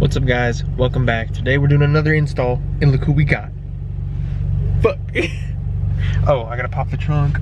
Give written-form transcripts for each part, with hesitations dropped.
What's up guys, welcome back. Today we're doing another install and look who we got. Fuck. Oh, I gotta pop the trunk.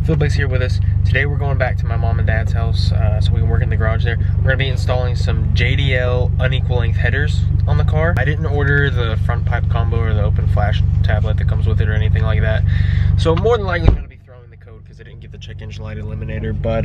Philip's here with us. Today we're going back to my mom and dad's house so we can work in the garage there. We're gonna be installing some JDL unequal length headers on the car. I didn't order the front pipe combo or the open flash tablet that comes with it or anything like that. So more than likely gonna be throwing the code because I didn't get the check engine light eliminator, but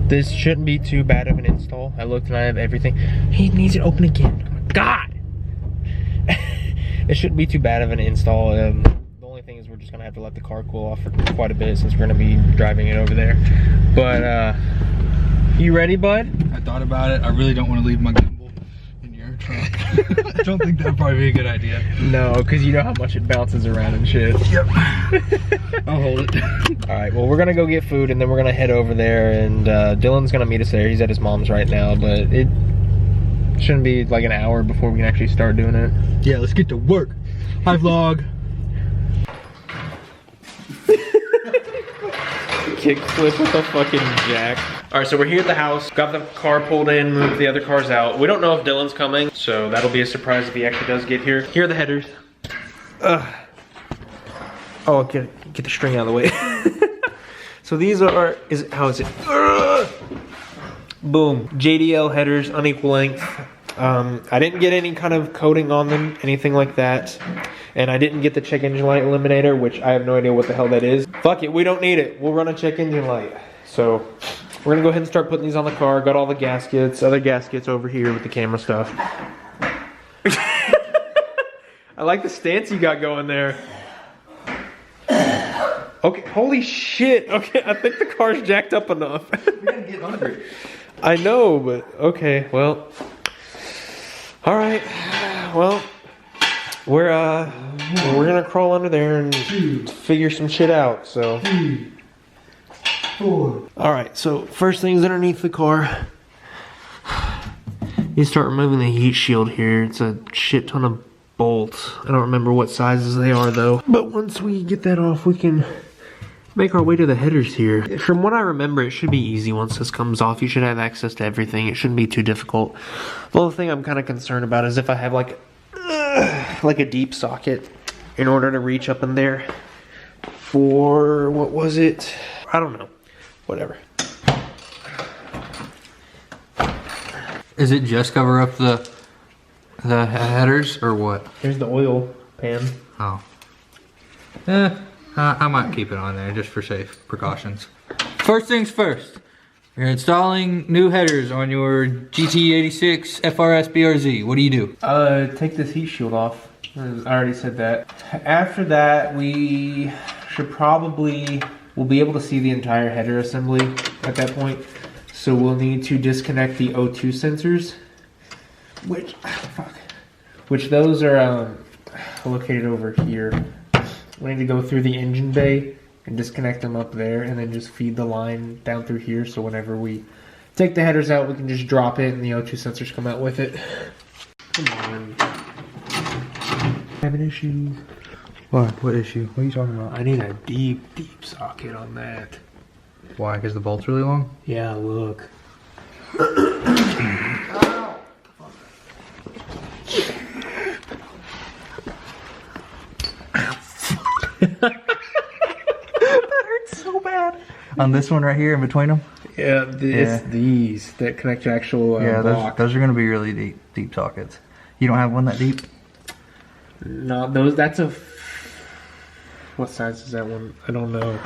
this shouldn't be too bad of an install. I looked and I have everything. He needs it open again. Oh my God. It shouldn't be too bad of an install. The only thing is we're just gonna have to let the car cool off for quite a bit since we're gonna be driving it over there. But you ready, bud? I thought about it. I really don't want to leave my gimbal in your truck. I don't think that'd probably be a good idea. No, because you know how much it bounces around and shit. Yep. I'll hold it. All right, well, we're gonna go get food and then we're gonna head over there, and Dylan's gonna meet us there. He's at his mom's right now, but it shouldn't be like an hour before we can actually start doing it. Yeah, let's get to work. Hi, vlog. Kickflip with a fucking jack. All right, so we're here at the house. Got the car pulled in, moved the other cars out. We don't know if Dylan's coming, so that'll be a surprise if he actually does get here. Here are the headers. Oh, get the string out of the way. So these are, how is it? Boom, JDL headers, unequal length. I didn't get any kind of coating on them, anything like that. And I didn't get the check engine light eliminator, which I have no idea what the hell that is. Fuck it, we don't need it. We'll run a check engine light. So we're gonna go ahead and start putting these on the car. Got all the gaskets, other gaskets over here with the camera stuff. I like the stance you got going there. Okay, holy shit. Okay, I think the car's jacked up enough. We gotta get under it. I know, but okay, well. All right, well, we're gonna crawl under there and figure some shit out, so. 3, 4. All right, so first thing's underneath the car. You start removing the heat shield here. It's a shit ton of bolts. I don't remember what sizes they are though. But once we get that off, we can make our way to the headers here. From what I remember, it should be easy once this comes off. You should have access to everything. It shouldn't be too difficult. The only thing I'm kind of concerned about is if I have like a deep socket in order to reach up in there for, what was it? I don't know. Whatever. Is it just cover up the headers or what? Here's the oil pan. Oh. I might keep it on there just for safe precautions. First things first. You're installing new headers on your GT86 FRS BRZ. What do you do? Take this heat shield off. I already said that. After that, we should we'll be able to see the entire header assembly at that point. So we'll need to disconnect the O2 sensors, which those are located over here. We need to go through the engine bay and disconnect them up there and then just feed the line down through here, so whenever we take the headers out, we can just drop it and the O2 sensors come out with it. Come on. I have an issue. What issue? What are you talking about? I need a deep socket on that. Why? Because the bolt's really long? Yeah, look. That hurts so bad. On this one right here in between them? Yeah, it's these that connect to actual block. Those are going to be really deep sockets. You don't have one that deep? No, that's a... What size is that one? I don't know.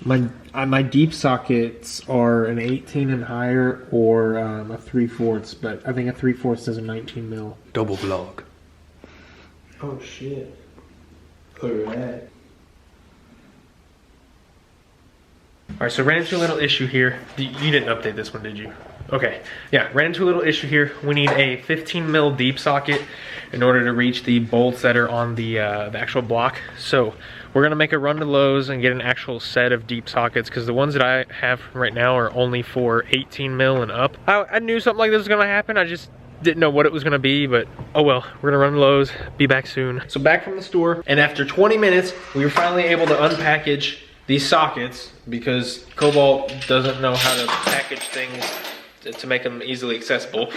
My deep sockets are an 18 and higher or a 3/4, but I think a 3/4 is a 19 mil. Double vlog. Oh shit. Look at that. Alright, so ran into a little issue here. You didn't update this one, did you? Okay, yeah, ran into a little issue here. We need a 15 mil deep socket in order to reach the bolts that are on the actual block. So we're gonna make a run to Lowe's and get an actual set of deep sockets, because the ones that I have right now are only for 18 mil and up. I knew something like this was gonna happen. I just didn't know what it was gonna be, but oh well. We're gonna run to Lowe's, be back soon. So back from the store, and after 20 minutes, we were finally able to unpackage these sockets because Cobalt doesn't know how to package things to make them easily accessible.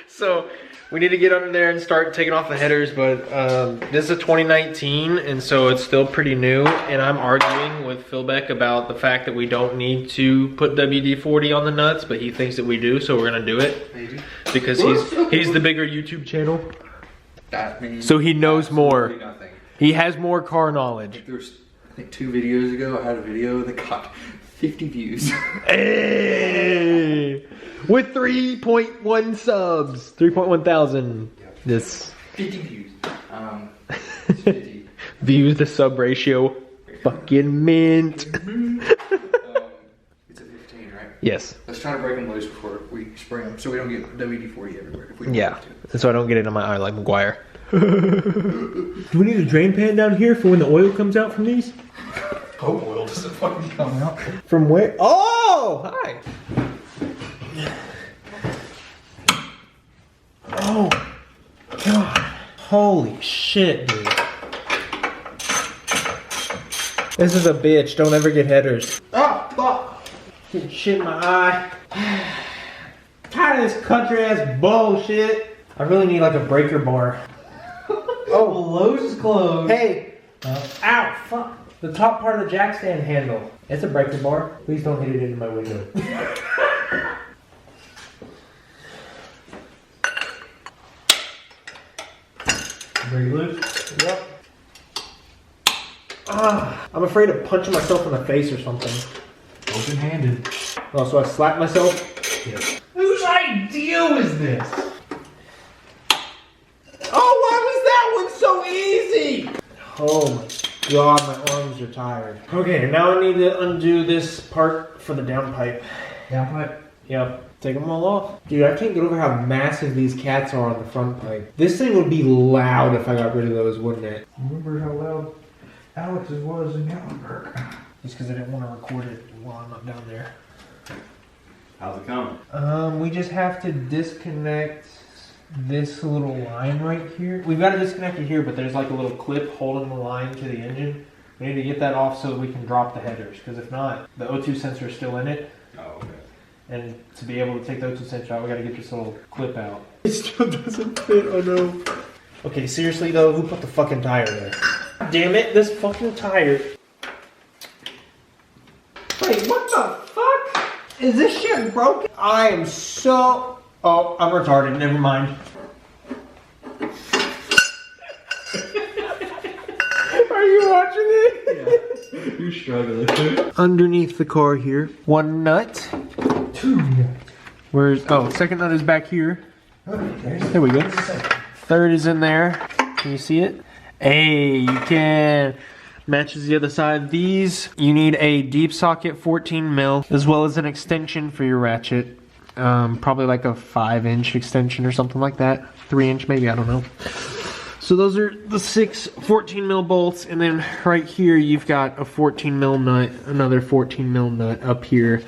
So we need to get under there and start taking off the headers, but this is a 2019, and so it's still pretty new, and I'm arguing with Phil Beck about the fact that we don't need to put WD-40 on the nuts, but he thinks that we do, so we're gonna do it. Maybe. Because he's the bigger YouTube channel. That means so he knows more. Nothing. He has more car knowledge. I think 2 videos ago, I had a video that got 50 views. Hey! With 3.1 subs. 3.1 thousand. Yep. This. 50 views. It's 50. Views to sub ratio. Fucking mint. It's a 15, right? Yes. Let's try to break them loose before we spray them so we don't get WD-40 everywhere. If we yeah. So I don't get it in my eye like McGuire. Do we need a drain pan down here for when the oil comes out from these? Hope oil doesn't fucking come out. From where? Oh! Hi! Oh! God. Holy shit, dude. This is a bitch. Don't ever get headers. Oh, fuck! Getting shit in my eye. Tired of this country ass bullshit. I really need like a breaker bar. Oh, Lowe's is closed. Hey! Ow, fuck. The top part of the jack stand handle. It's a breaker bar. Please don't hit it into my window. Break loose? Yep. I'm afraid of punching myself in the face or something. Open-handed. Oh, so I slap myself? Yes. Whose idea was this? Oh, why was that one so easy? Oh my god, my arms are tired. Okay, now I need to undo this part for the downpipe. Downpipe? Yep. Take them all off. Dude, I can't get over how massive these cats are on the front pipe. This thing would be loud if I got rid of those, wouldn't it? Remember how loud Alex's was in Gatlinburg? Just because I didn't want to record it while I'm not down there. How's it coming? We just have to disconnect this little line right here. We've got to disconnect it here, but there's like a little clip holding the line to the engine. We need to get that off so that we can drop the headers, because if not, the O2 sensor is still in it. Oh, okay. And to be able to take the O2 sensor out, we got to get this little clip out. It still doesn't fit, oh no. Okay, seriously though, who put the fucking tire there? Damn it, this fucking tire. Wait, what the fuck? Is this shit broken? I am so... Oh, I'm retarded, never mind. Are you watching it? Yeah. You're struggling. Underneath the car here, 1 nut. 2 nuts. Where's... Oh, second nut is back here. There we go. Third is in there. Can you see it? Hey, you can. Matches the other side. These, you need a deep socket 14 mil, as well as an extension for your ratchet. Probably like a 5-inch extension or something like that. 3-inch maybe, I don't know. So those are the 6 14 mil bolts, and then right here you've got a 14 mil nut, another 14 mil nut up here.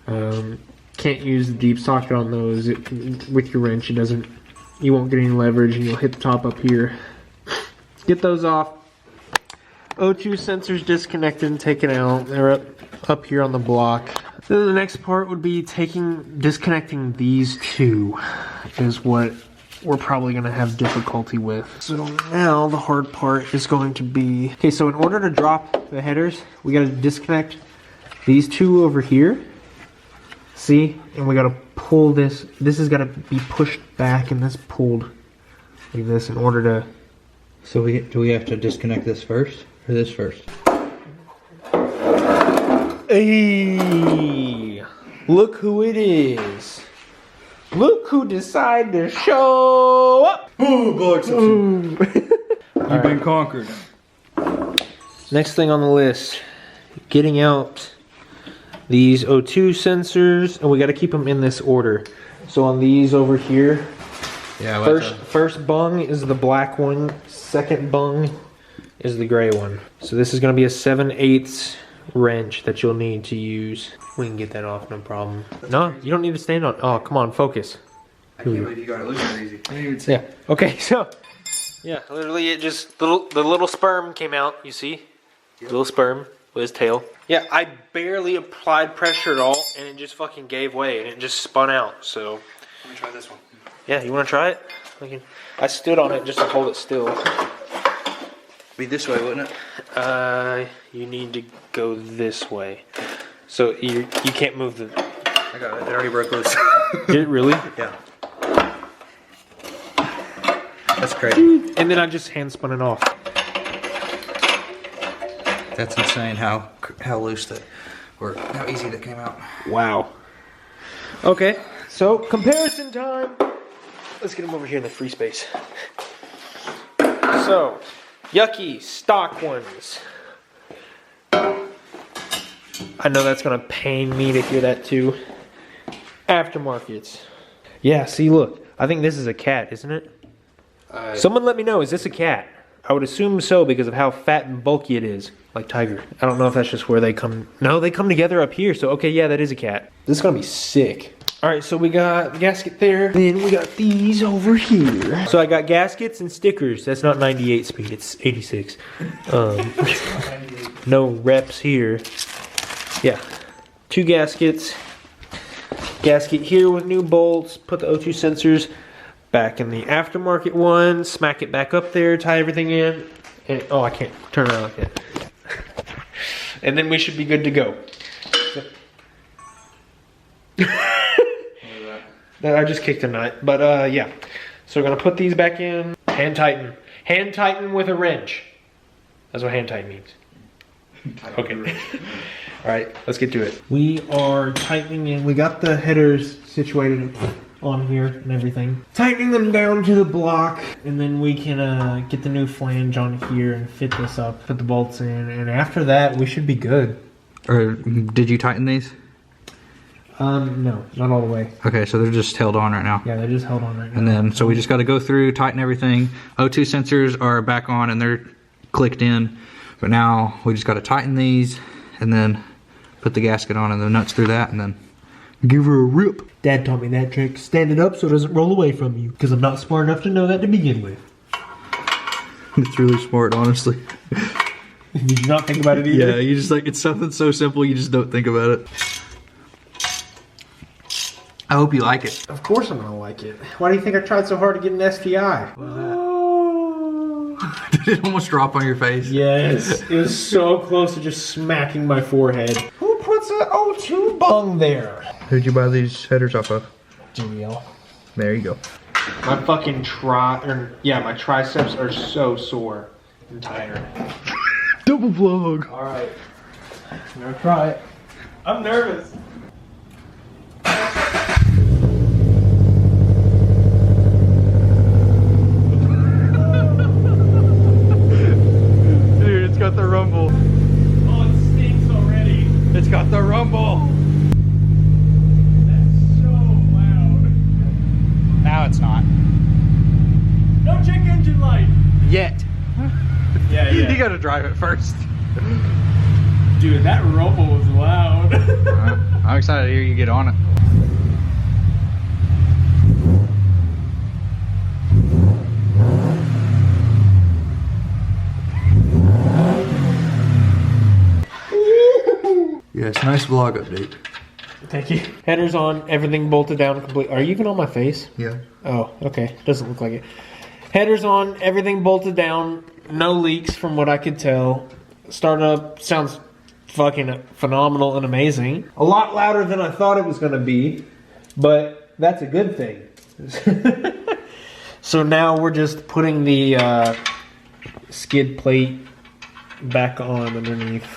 Can't use the deep socket on those. With your wrench, it doesn't. You won't get any leverage, and you'll hit the top up here. Get those off. O2 sensors disconnected and taken out. They're up here on the block. Then the next part would be disconnecting these two, is what we're probably going to have difficulty with. So now the hard part is going to be... Okay, so in order to drop the headers, we got to disconnect these two over here. See? And we got to pull this. This has got to be pushed back and this pulled like this in order to... So do we have to disconnect this first or this first? Hey! Look who it is. Look who decided to show up. Oh, God, you've been conquered. Next thing on the list, getting out these O2 sensors, and we got to keep them in this order. So on these over here, yeah, first bung is the black one, second bung is the gray one. So this is going to be a 7/8 wrench that you'll need to use. We can get that off, no problem. No, you don't need to stand on. Oh, come on, focus. I can't believe you got it looking easy. Yeah. Okay, so yeah, literally it just the little sperm came out. You see, little sperm. with his tail. Yeah, I barely applied pressure at all, and it just fucking gave way, and it just spun out, so. I'm gonna try this one. Yeah, you wanna try it? I stood on it just to hold it still. Be this way, wouldn't it? You need to go this way. So you can't move the... I got it. It already broke loose. Did it really? Yeah. That's crazy. And then I just hand spun it off. That's insane how loose that, or how easy that came out. Wow. Okay, so comparison time. Let's get him over here in the free space. So, Yucky stock ones. I know that's gonna pain me to hear that too. Aftermarkets. Yeah, see, look. I think this is a cat, isn't it? Someone let me know, is this a cat? I would assume so because of how fat and bulky it is. Like Tiger. I don't know if that's just where they come. No, they come together up here. So, okay, yeah, that is a cat. This is going to be sick. All right, so we got the gasket there. Then we got these over here. So I got gaskets and stickers. That's not 98 speed. It's 86. No reps here. Yeah. 2 gaskets. Gasket here with new bolts. Put the O2 sensors back in the aftermarket one. Smack it back up there. Tie everything in. And, oh, I can't turn around like that. And then we should be good to go. I just kicked a nut, but yeah. So we're gonna put these back in. Hand tighten. Hand tighten with a wrench. That's what hand tighten means. Okay. All right, let's get to it. We are tightening in. We got the headers situated on here and everything. Tightening them down to the block, and then we can get the new flange on here and fit this up, put the bolts in, and after that, we should be good. Or did you tighten these? No, not all the way. Okay, so they're just held on right now. Yeah, they're just held on right now. And then, so we just got to go through, tighten everything. O2 sensors are back on and they're clicked in. But now we just got to tighten these and then put the gasket on and the nuts through that and then give her a rip. Dad taught me that trick. Stand it up so it doesn't roll away from you. Because I'm not smart enough to know that to begin with. It's really smart, honestly. Did you not think about it either? Yeah, you just like, it's something so simple you just don't think about it. I hope you like it. Of course I'm gonna like it. Why do you think I tried so hard to get an STI? What was that? Did it almost drop on your face? Yes. It was so close to just smacking my forehead. Who puts an O2 bung there? Who'd you buy these headers off of? JDL. There you go. My fucking my triceps are so sore and tired. Double vlog. Alright. I'm gonna try it. I'm nervous. Dude, it's got the rumble. Oh, it stinks already. It's got the rumble. That's so loud. Now it's not. No check engine light. Yet. Yeah. You gotta drive it first. Dude, that rumble was loud. I'm excited to hear you get on it. Yes, nice vlog update. Thank you. Headers on, everything bolted down complete. Are you even on my face? Yeah. Oh, okay. Doesn't look like it. Headers on, everything bolted down. No leaks from what I could tell. Startup sounds fucking phenomenal and amazing. A lot louder than I thought it was going to be, but that's a good thing. So now we're just putting the skid plate back on underneath,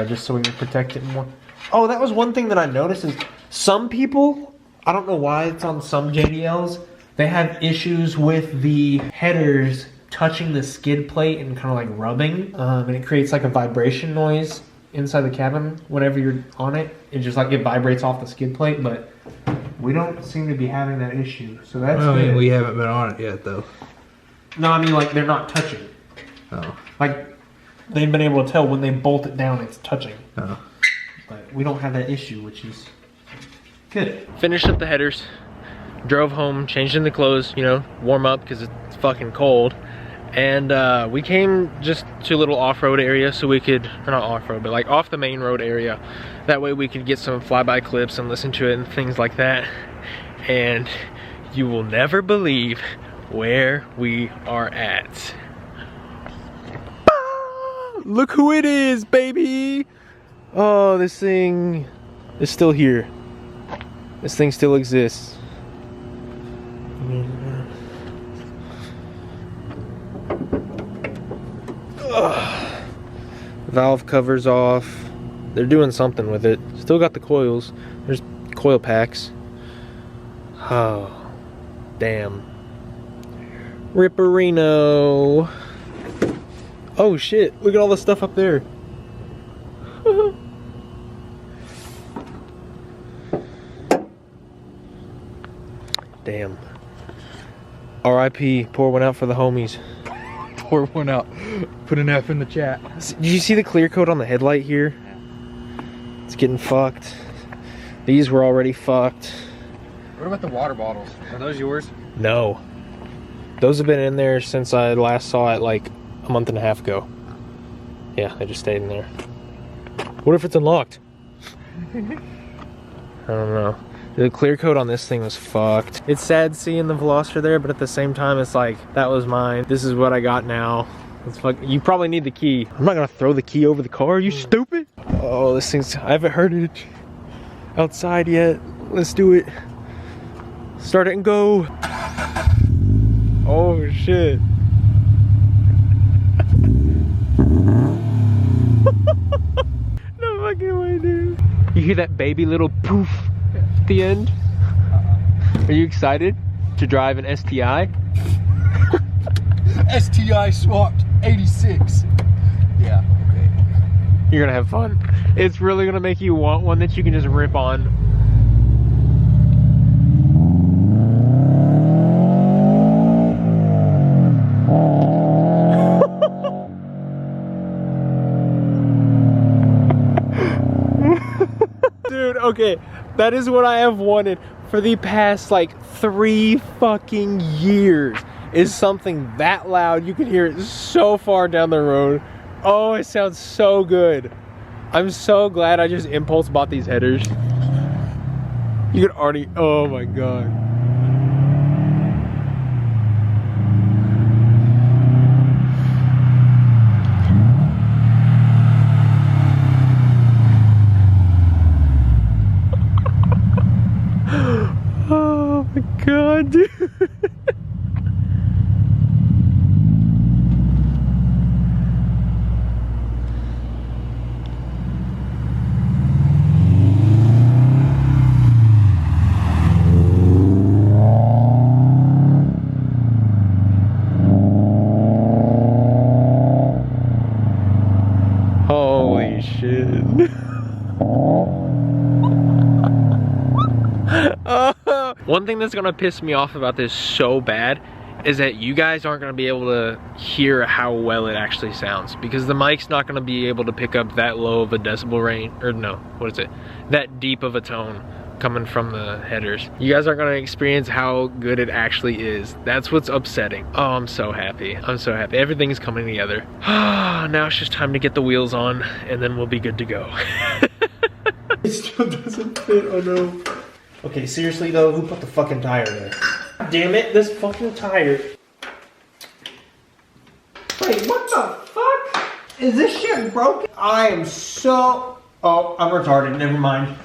just so we can protect it more. Oh, that was one thing that I noticed is some people, I don't know why it's on some JDLs, they have issues with the headers touching the skid plate and kind of like rubbing, and it creates like a vibration noise inside the cabin whenever you're on it. It just like it vibrates off the skid plate, but we don't seem to be having that issue, so that's Well, I mean, good. we haven't been on it yet, though. No, I mean like they're not touching. Oh. Like they've been able to tell when they bolt it down, it's touching. Oh. But we don't have that issue, which is good. Finished up the headers, drove home, changed into clothes, you know, warm up because it's fucking cold. And we came just to a little off-road area so we could, or not off-road, but like off the main road area. That way we could get some flyby clips and listen to it and things like that. And you will never believe where we are at. Look who it is, baby! Oh, this thing is still here. This thing still exists. Ugh. Valve covers off. They're doing something with it. Still got the coils. There's coil packs. Oh, damn. Ripperino. Oh shit, look at all the stuff up there. Damn. R.I.P. Pour one out for the homies. Pour one out. Put an F in the chat. Did you see the clear coat on the headlight here? It's getting fucked. These were already fucked. What about the water bottles? Are those yours? No. Those have been in there since I last saw it like a month and a half ago. Yeah, they just stayed in there. What if it's unlocked? I don't know. The clear coat on this thing was fucked. It's sad seeing the Veloster there, but at the same time, it's like, that was mine. This is what I got now. It's fuck. You probably need the key. I'm not gonna throw the key over the car, you stupid. Oh, this thing's, I haven't heard it outside yet. Let's do it. Start it and go. Oh shit. No fucking way, dude. You hear that baby little poof at the end? Are you excited to drive an STI? STI swapped 86. Yeah, okay. You're gonna have fun. It's really gonna make you want one that you can just rip on. Dude, okay, that is what I have wanted for the past like 3 fucking years, is something that loud you can hear it so far down the road. Oh, it sounds so good. I'm so glad I just impulse bought these headers. You could already, oh my god. Oh my god, dude. Holy shit. One thing that's gonna piss me off about this so bad is that you guys aren't gonna be able to hear how well it actually sounds, because the mic's not gonna be able to pick up that low of a decibel range, or no, what is it? That deep of a tone coming from the headers. You guys aren't gonna experience how good it actually is. That's what's upsetting. Oh, I'm so happy. I'm so happy. Everything's coming together. Now it's just time to get the wheels on and then we'll be good to go. It still doesn't fit, oh no. Okay, seriously though, who put the fucking tire there? Damn it, this fucking tire. Wait, what the fuck? Is this shit broken? I am so... Oh, I'm retarded, never mind.